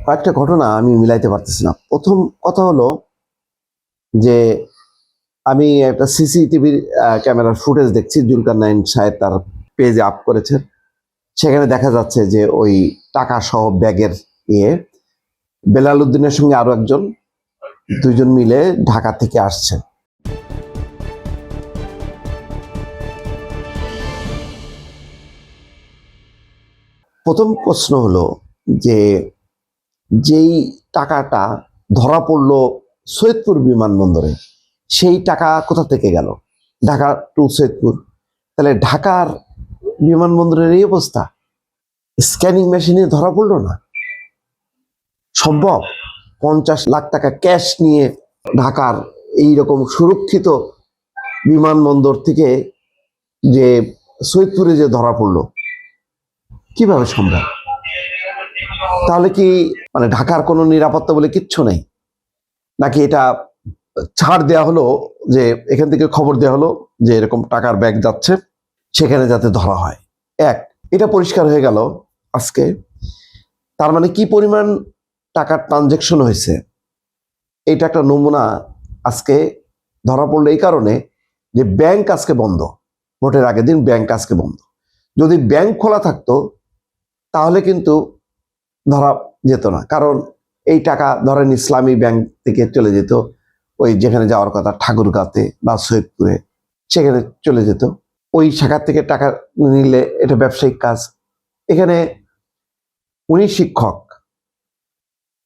কয়েকটা ঘটনা আমি মিলাইতে পারতেছি না। প্রথম কথা হলো যে আমি একটা সিসিটিভির ক্যামেরার ফুটেজ দেখছি, জুলকারনাইন সাহেব তার পেজে আপ করেছেন। সেখানে দেখা যাচ্ছে যে ওই টাকা সহ ব্যাগের ইয়ে বেলাল উদ্দিনের সঙ্গে আরো একজন, দুইজন মিলে ঢাকা থেকে আসছেন। প্রথম প্রশ্ন হলো যে যেই টাকাটা ধরা পড়লো সৈয়দপুর বিমানবন্দরে, সেই টাকা কোথা থেকে গেল ঢাকা টু সৈয়দপুর? তাহলে ঢাকার বিমানবন্দরের এই অবস্থা, স্ক্যানিং মেশিনে ধরা পড়লো না? সম্ভব? 50 লাখ টাকা ক্যাশ নিয়ে ঢাকার এইরকম সুরক্ষিত বিমানবন্দর থেকে যে সৈয়দপুরে যে ধরা পড়লো, কিভাবে সম্ভব? তাহলে কি মানে ঢাকার কোনো নিরাপত্তা বলে কিচ্ছু নেই, নাকি এটা ছাড় দেওয়া হলো যে এখান থেকে খবর দেওয়া হলো যে এরকম টাকার ব্যাগ যাচ্ছে, সেখানে যাতে ধরা হয়? এটা পরিষ্কার হয়ে গেল আজকে। তার মানে কি পরিমাণ টাকার ট্রানজেকশন হয়েছে, এটা একটা নমুনা আজকে ধরা পড়লো এই কারণে যে ব্যাংক আজকে বন্ধ। ভোটের আগের দিন ব্যাংক আজকে বন্ধ। যদি ব্যাংক খোলা থাকতো তাহলে কিন্তু ধরা যেত না, কারণ এই টাকা ধরেন ইসলামী ব্যাংক থেকে চলে যেত ওই যেখানে যাওয়ার কথা, ঠাকুরগাঁতে বা সৈয়দপুরে, সেখানে চলে যেত। ওই শাখার থেকে টাকা নিলে এটা ব্যবসায়িক কাজ। এখানে উনি শিক্ষক,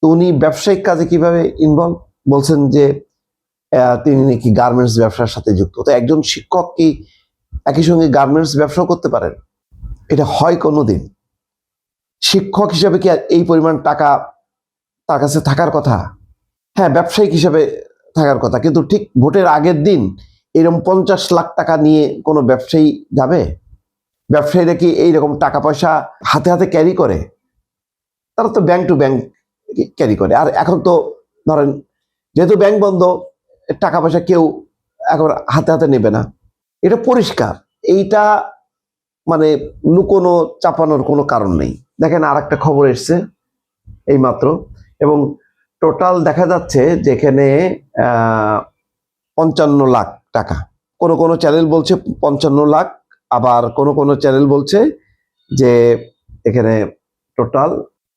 তো উনি ব্যবসায়িক কাজে কিভাবে ইনভলভ? বলছেন যে তিনি নাকি গার্মেন্টস ব্যবসার সাথে যুক্ত। তো একজন শিক্ষক কি একই সঙ্গে গার্মেন্টস ব্যবসাও করতে পারেন? এটা হয় কোনোদিন? শিক্ষক হিসাবে কি এই পরিমাণ টাকা তার কাছে থাকার কথা? হ্যাঁ, ব্যবসায়িক হিসাবে থাকার কথা, কিন্তু ঠিক ভোটের আগের দিন এরকম 50 লাখ টাকা নিয়ে কোনো ব্যবসায়ী যাবে? ব্যবসায়ীরা কি এইরকম টাকা পয়সা হাতে হাতে ক্যারি করে? তারা তো ব্যাংক টু ব্যাংক ক্যারি করে। আর এখন তো ধরেন যেহেতু ব্যাংক বন্ধ, টাকা পয়সা কেউ এখন হাতে হাতে নেবে না, এটা পরিষ্কার। এইটা মানে লুকোনো চাপানোর কোনো কারণ নেই। দেখেন আর একটা খবর এসছে এইমাত্র, এবং টোটাল দেখা যাচ্ছে যেখানে 55 লাখ টাকা। কোনো কোনো চ্যানেল বলছে 55 লাখ, আবার কোনো কোনো চ্যানেল বলছে যে এখানে টোটাল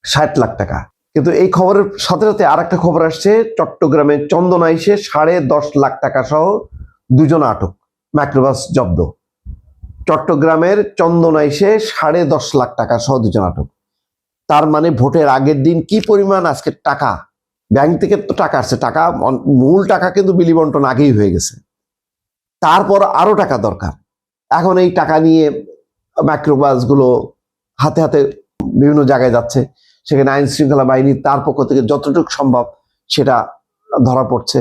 60 লাখ টাকা। কিন্তু এই খবরের সাথে সাথে আর একটা খবর আসছে, চট্টগ্রামের চন্দনাইশে 10.5 লাখ টাকা সহ দুজন আটক, মাইক্রোবাস জব্দ। চট্টগ্রামের চন্দনাইশে 10.5 লাখ টাকা সহ দুজন আটক। তার মানে ভোটের আগের দিন কি পরিমাণ আজকে টাকা ব্যাংক থেকে তো টাকা আসছে, টাকা মূল টাকা কিন্তু বিলি বন্টন আগেই হয়ে গেছে, তারপর আরো টাকা দরকার। এখন এই টাকা নিয়ে মাইক্রোবাস গুলো হাতে হাতে বিভিন্ন জায়গায় যাচ্ছে, সেখানে আইন শৃঙ্খলা বাহিনী তার পক্ষ থেকে যতটুকু সম্ভব সেটা ধরা পড়ছে।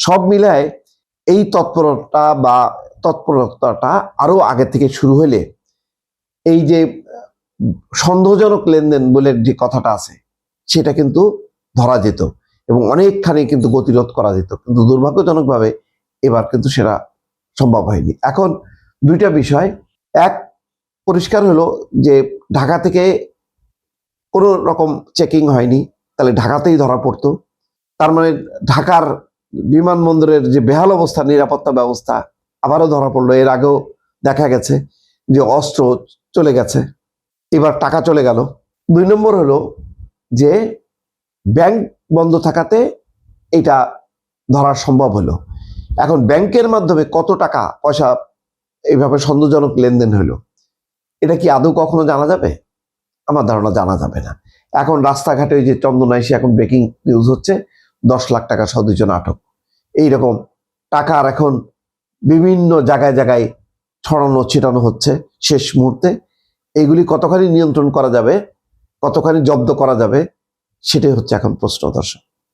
সব মিলায় এই তৎপরতাটা আরো আগে থেকে শুরু হলে এই যে সন্দেহজনক লেনদেন বলে যে কথাটা আছে, সেটা কিন্তু ধরা যেত এবং অনেকখানি কিন্তু গতিরোধ করা যেত। কিন্তু দুর্ভাগ্যজনকভাবে এবার কিন্তু সেটা সম্ভব হয়নি। এখন দুইটা বিষয়, এক, পরিষ্কার হলো যে ঢাকা থেকে কোনো রকম চেকিং হয়নি, তাহলে ঢাকাতেই ধরা পড়তো। তার মানে ঢাকার বিমানবন্দরের যে বেহাল অবস্থা, নিরাপত্তা ব্যবস্থা, আবারও ধরা পড়লো। এর আগেও দেখা গেছে যে অস্ত্র চলে গেছে, এবার টাকা চলে গেল। 2 নম্বর হলো যে ব্যাংক বন্ধ থাকাতে এটা ধরা সম্ভব হলো। এখন ব্যাংকের মাধ্যমে কত টাকা পয়সা এইভাবে সন্দেহজনক লেনদেন হলো, এটা কি আদৌ কখনো জানা যাবে? আমার ধারণা জানা যাবে না। এখন রাস্তাঘাটে ওই যে চন্দনাইশে এখন ব্রেকিং নিউজ হচ্ছে 10 লাখ টাকা সহ দুজন আটক। এইরকম টাকার এখন বিভিন্ন জায়গায় জায়গায় ছড়ানো ছিটানো হচ্ছে শেষ মুহূর্তে। এইগুলি কতখানি নিয়ন্ত্রণ করা যাবে, কতখানি জব্দ করা যাবে, সেটাই হচ্ছে এখন প্রশ্ন, দর্শক।